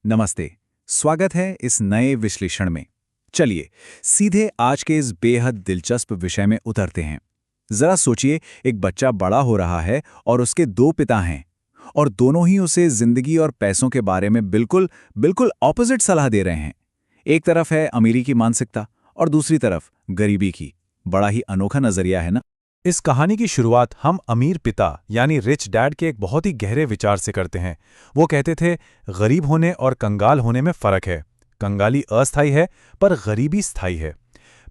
नमस्ते। स्वागत है इस नए विश्लेषण में। चलिए सीधे आज के इस बेहद दिलचस्प विषय में उतरते हैं। जरा सोचिए, एक बच्चा बड़ा हो रहा है और उसके दो पिता हैं और दोनों ही उसे जिंदगी और पैसों के बारे में बिल्कुल बिल्कुल ऑपोजिट सलाह दे रहे हैं। एक तरफ है अमीरी की मानसिकता और दूसरी तरफ गरीबी की। बड़ा ही अनोखा नजरिया है ना। इस कहानी की शुरुआत हम अमीर पिता यानी रिच डैड के एक बहुत ही गहरे विचार से करते हैं। वो कहते थे, गरीब होने और कंगाल होने में फर्क है। कंगाली अस्थायी है पर गरीबी स्थायी है।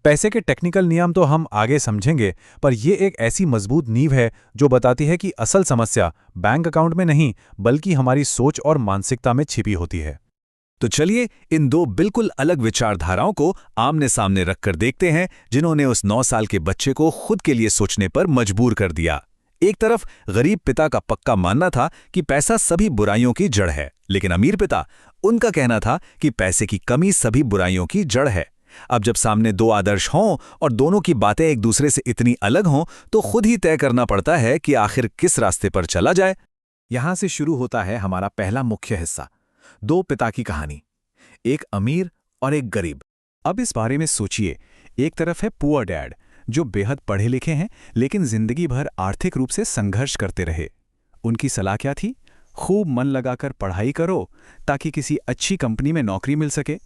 पैसे के टेक्निकल नियम तो हम आगे समझेंगे, पर यह एक ऐसी मजबूत नींव है जो बताती है कि असल समस्या बैंक अकाउंट में नहीं बल्कि हमारी सोच और मानसिकता में छिपी होती है। तो चलिए इन दो बिल्कुल अलग विचारधाराओं को आमने सामने रखकर देखते हैं, जिन्होंने उस 9 साल के बच्चे को खुद के लिए सोचने पर मजबूर कर दिया। एक तरफ गरीब पिता का पक्का मानना था कि पैसा सभी बुराइयों की जड़ है, लेकिन अमीर पिता, उनका कहना था कि पैसे की कमी सभी बुराइयों की जड़ है। अब जब सामने दो आदर्श हों और दोनों की बातें एक दूसरे से इतनी अलग हों, तो खुद ही तय करना पड़ता है कि आखिर किस रास्ते पर चला जाए। यहां से शुरू होता है हमारा पहला मुख्य हिस्सा, दो पिता की कहानी, एक अमीर और एक गरीब। अब इस बारे में सोचिए, एक तरफ है पुअर डैड जो बेहद पढ़े लिखे हैं लेकिन जिंदगी भर आर्थिक रूप से संघर्ष करते रहे। उनकी सलाह क्या थी? खूब मन लगाकर पढ़ाई करो ताकि किसी अच्छी कंपनी में नौकरी मिल सके।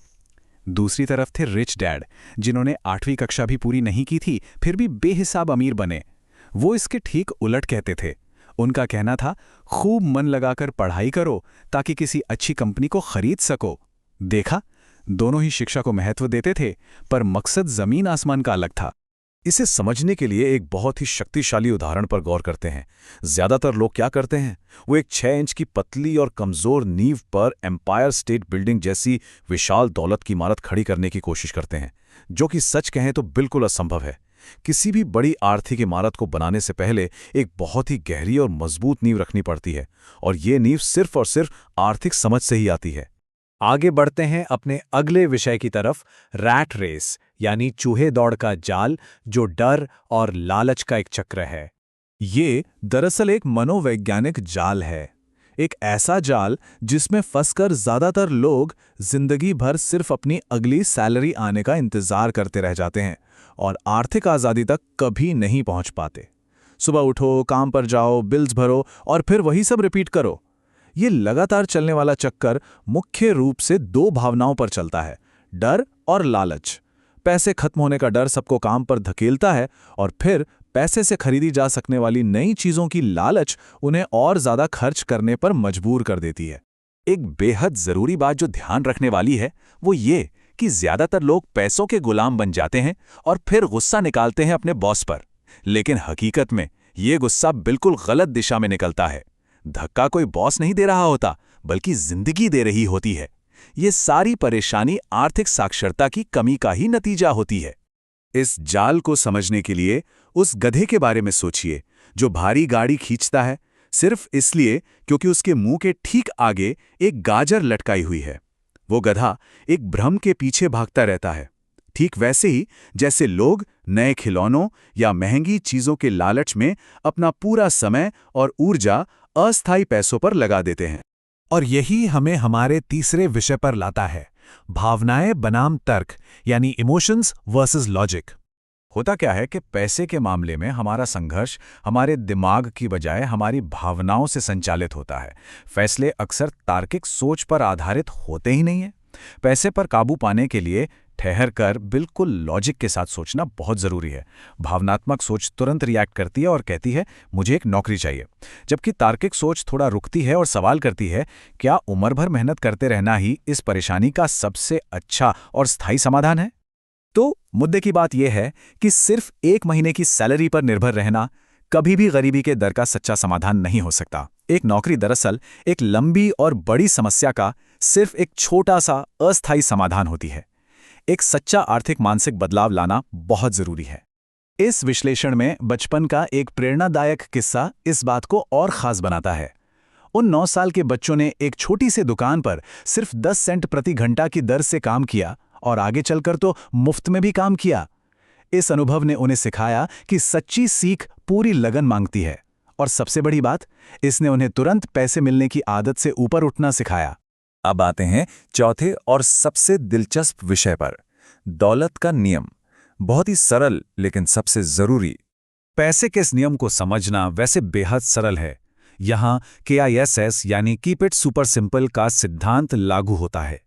दूसरी तरफ थे रिच डैड, जिन्होंने 8वीं कक्षा भी पूरी नहीं की थी फिर भी बेहिसाब अमीर बने। वो इसके ठीक उलट कहते थे। उनका कहना था, खूब मन लगाकर पढ़ाई करो ताकि किसी अच्छी कंपनी को खरीद सको। देखा, दोनों ही शिक्षा को महत्व देते थे, पर मकसद जमीन आसमान का अलग था। इसे समझने के लिए एक बहुत ही शक्तिशाली उदाहरण पर गौर करते हैं। ज्यादातर लोग क्या करते हैं, वो एक 6 इंच की पतली और कमजोर नींव पर एम्पायर स्टेट बिल्डिंग जैसी विशाल दौलत की इमारत खड़ी करने की कोशिश करते हैं, जो कि सच कहें तो बिल्कुल असंभव है। किसी भी बड़ी आर्थिक इमारत को बनाने से पहले एक बहुत ही गहरी और मजबूत नींव रखनी पड़ती है, और ये नींव सिर्फ और सिर्फ आर्थिक समझ से ही आती है। आगे बढ़ते हैं अपने अगले विषय की तरफ, रैट रेस यानी चूहे दौड़ का जाल, जो डर और लालच का एक चक्र है। ये दरअसल एक मनोवैज्ञानिक जाल है, एक ऐसा जाल जिसमें फंसकर ज्यादातर लोग जिंदगी भर सिर्फ अपनी अगली सैलरी आने का इंतजार करते रह जाते हैं और आर्थिक आज़ादी तक कभी नहीं पहुंच पाते। सुबह उठो, काम पर जाओ, बिल्स भरो और फिर वही सब रिपीट करो। ये लगातार चलने वाला चक्कर मुख्य रूप से दो भावनाओं पर चलता है, डर और लालच। पैसे खत्म होने का डर सबको काम पर धकेलता है और फिर पैसे से खरीदी जा सकने वाली नई चीजों की लालच उन्हें और ज्यादा खर्च करने पर मजबूर कर देती है। एक बेहद जरूरी बात जो ध्यान रखने वाली है वो ये कि ज्यादातर लोग पैसों के गुलाम बन जाते हैं और फिर गुस्सा निकालते हैं अपने बॉस पर, लेकिन हकीकत में ये गुस्सा बिल्कुल गलत दिशा में निकलता है। धक्का कोई बॉस नहीं दे रहा होता, बल्कि जिंदगी दे रही होती है। ये सारी परेशानी आर्थिक साक्षरता की कमी का ही नतीजा होती है। इस जाल को समझने के लिए उस गधे के बारे में सोचिए जो भारी गाड़ी खींचता है सिर्फ इसलिए क्योंकि उसके मुंह के ठीक आगे एक गाजर लटकाई हुई है। वो गधा एक भ्रम के पीछे भागता रहता है, ठीक वैसे ही जैसे लोग नए खिलौनों या महंगी चीजों के लालच में अपना पूरा समय और ऊर्जा अस्थायी पैसों पर लगा देते हैं। और यही हमें हमारे तीसरे विषय पर लाता है, भावनाएं बनाम तर्क यानी इमोशंस वर्सेस लॉजिक। होता क्या है कि पैसे के मामले में हमारा संघर्ष हमारे दिमाग की बजाय हमारी भावनाओं से संचालित होता है। फैसले अक्सर तार्किक सोच पर आधारित होते ही नहीं हैं। पैसे पर काबू पाने के लिए ठहर कर बिल्कुल लॉजिक के साथ सोचना बहुत ज़रूरी है। भावनात्मक सोच तुरंत रिएक्ट करती है और कहती है मुझे एक नौकरी चाहिए, जबकि तार्किक सोच थोड़ा रुकती है और सवाल करती है क्या उम्र भर मेहनत करते रहना ही इस परेशानी का सबसे अच्छा और स्थायी समाधान है। तो मुद्दे की बात यह है कि सिर्फ 1 महीने की सैलरी पर निर्भर रहना कभी भी गरीबी के दर का सच्चा समाधान नहीं हो सकता। एक नौकरी दरअसल एक लंबी और बड़ी समस्या का सिर्फ एक छोटा सा अस्थायी समाधान होती है। एक सच्चा आर्थिक मानसिक बदलाव लाना बहुत जरूरी है। इस विश्लेषण में बचपन का एक प्रेरणादायक किस्सा इस बात को और खास बनाता है। उन 9 साल के बच्चों ने एक छोटी सी दुकान पर सिर्फ 10 सेंट प्रति घंटा की दर से काम किया और आगे चलकर तो मुफ्त में भी काम किया। इस अनुभव ने उन्हें सिखाया कि सच्ची सीख पूरी लगन मांगती है, और सबसे बड़ी बात, इसने उन्हें तुरंत पैसे मिलने की आदत से ऊपर उठना सिखाया। अब आते हैं चौथे और सबसे दिलचस्प विषय पर, दौलत का नियम। बहुत ही सरल लेकिन सबसे जरूरी। पैसे के इस नियम को समझना वैसे बेहद सरल है। यहाँ KISS यानी कीप इट सुपर सिंपल का सिद्धांत लागू होता है।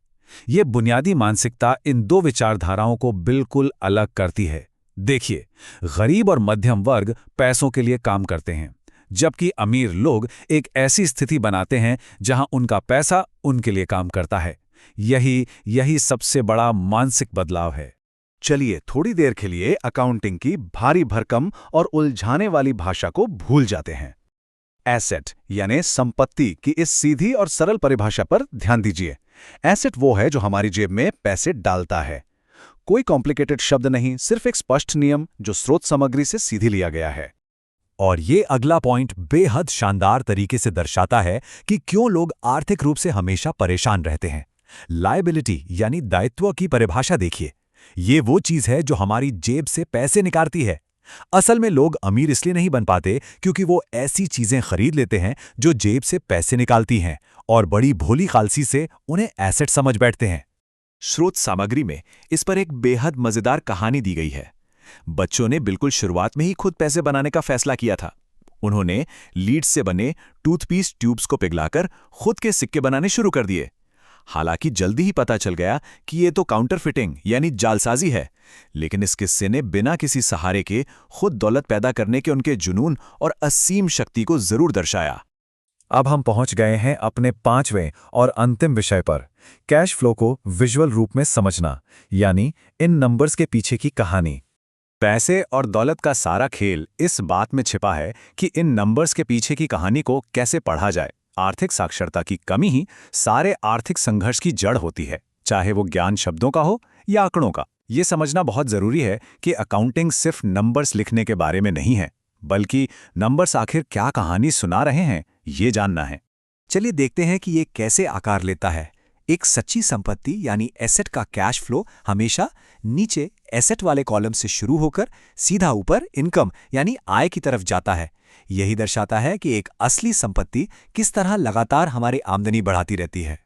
ये बुनियादी मानसिकता इन दो विचारधाराओं को बिल्कुल अलग करती है। देखिए, गरीब और मध्यम वर्ग पैसों के लिए काम करते हैं, जबकि अमीर लोग एक ऐसी स्थिति बनाते हैं जहां उनका पैसा उनके लिए काम करता है। यही सबसे बड़ा मानसिक बदलाव है। चलिए थोड़ी देर के लिए अकाउंटिंग की भारी भरकम और उलझाने वाली भाषा को भूल जाते हैं। एसेट यानी संपत्ति की इस सीधी और सरल परिभाषा पर ध्यान दीजिए। एसेट वो है जो हमारी जेब में पैसे डालता है। कोई कॉम्प्लिकेटेड शब्द नहीं, सिर्फ एक स्पष्ट नियम जो स्रोत सामग्री से सीधी लिया गया है। और ये अगला पॉइंट बेहद शानदार तरीके से दर्शाता है कि क्यों लोग आर्थिक रूप से हमेशा परेशान रहते हैं। लायबिलिटी यानी दायित्व की परिभाषा देखिए। ये वो चीज है जो हमारी जेब से पैसे निकालती है। असल में लोग अमीर इसलिए नहीं बन पाते क्योंकि वो ऐसी चीजें खरीद लेते हैं जो जेब से पैसे निकालती हैं और बड़ी भोली खालसी से उन्हें एसेट समझ बैठते हैं। स्रोत सामग्री में इस पर एक बेहद मजेदार कहानी दी गई है। बच्चों ने बिल्कुल शुरुआत में ही खुद पैसे बनाने का फैसला किया था। उन्होंने लीड से बने टूथपीस ट्यूब्स को पिघलाकर खुद के सिक्के बनाने शुरू कर दिए। हालांकि जल्दी ही पता चल गया कि ये तो काउंटरफिटिंग यानी जालसाजी है, लेकिन इस किस्से ने बिना किसी सहारे के खुद दौलत पैदा करने के उनके जुनून और असीम शक्ति को जरूर दर्शाया। अब हम पहुंच गए हैं अपने पांचवें और अंतिम विषय पर, कैश फ्लो को विजुअल रूप में समझना, यानी इन नंबर्स के पीछे की कहानी। पैसे और दौलत का सारा खेल इस बात में छिपा है कि इन नंबर्स के पीछे की कहानी को कैसे पढ़ा जाए। आर्थिक साक्षरता की कमी ही सारे आर्थिक संघर्ष की जड़ होती है, चाहे वो ज्ञान शब्दों का हो या आंकड़ों का। ये समझना बहुत जरूरी है कि अकाउंटिंग सिर्फ नंबर्स लिखने के बारे में नहीं है, बल्कि नंबर्स आखिर क्या कहानी सुना रहे हैं, ये जानना है। चलिए देखते हैं कि ये कैसे आकार लेता है। एक सच्ची संपत्ति यानी एसेट का कैश फ्लो हमेशा नीचे एसेट वाले कॉलम से शुरू होकर सीधा ऊपर इनकम यानी आय की तरफ जाता है। यही दर्शाता है कि एक असली संपत्ति किस तरह लगातार हमारी आमदनी बढ़ाती रहती है।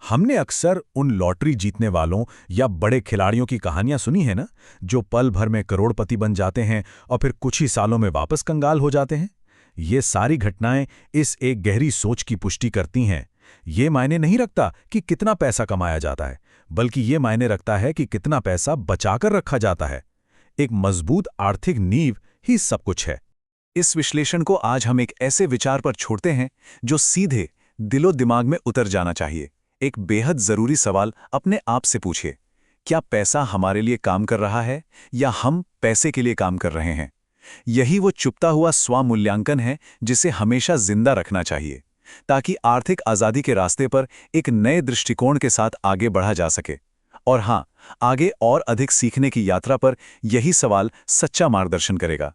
हमने अक्सर उन लॉटरी जीतने वालों या बड़े खिलाड़ियों की कहानियां सुनी है ना, जो पल भर में करोड़पति बन जाते हैं और फिर कुछ ही सालों में वापस कंगाल हो जाते हैं। ये सारी घटनाएं इस एक गहरी सोच की पुष्टि करती हैं। ये मायने नहीं रखता कि कितना पैसा कमाया जाता है, बल्कि ये मायने रखता है कि कितना पैसा बचाकर रखा जाता है। एक मजबूत आर्थिक नींव ही सब कुछ है। इस विश्लेषण को आज हम एक ऐसे विचार पर छोड़ते हैं जो सीधे दिलो दिमाग में उतर जाना चाहिए। एक बेहद जरूरी सवाल अपने आप से पूछिए, क्या पैसा हमारे लिए काम कर रहा है या हम पैसे के लिए काम कर रहे हैं? यही वो चुपता हुआ स्वमूल्यांकन है जिसे हमेशा जिंदा रखना चाहिए, ताकि आर्थिक आज़ादी के रास्ते पर एक नए दृष्टिकोण के साथ आगे बढ़ा जा सके। और हाँ, आगे और अधिक सीखने की यात्रा पर यही सवाल सच्चा मार्गदर्शन करेगा।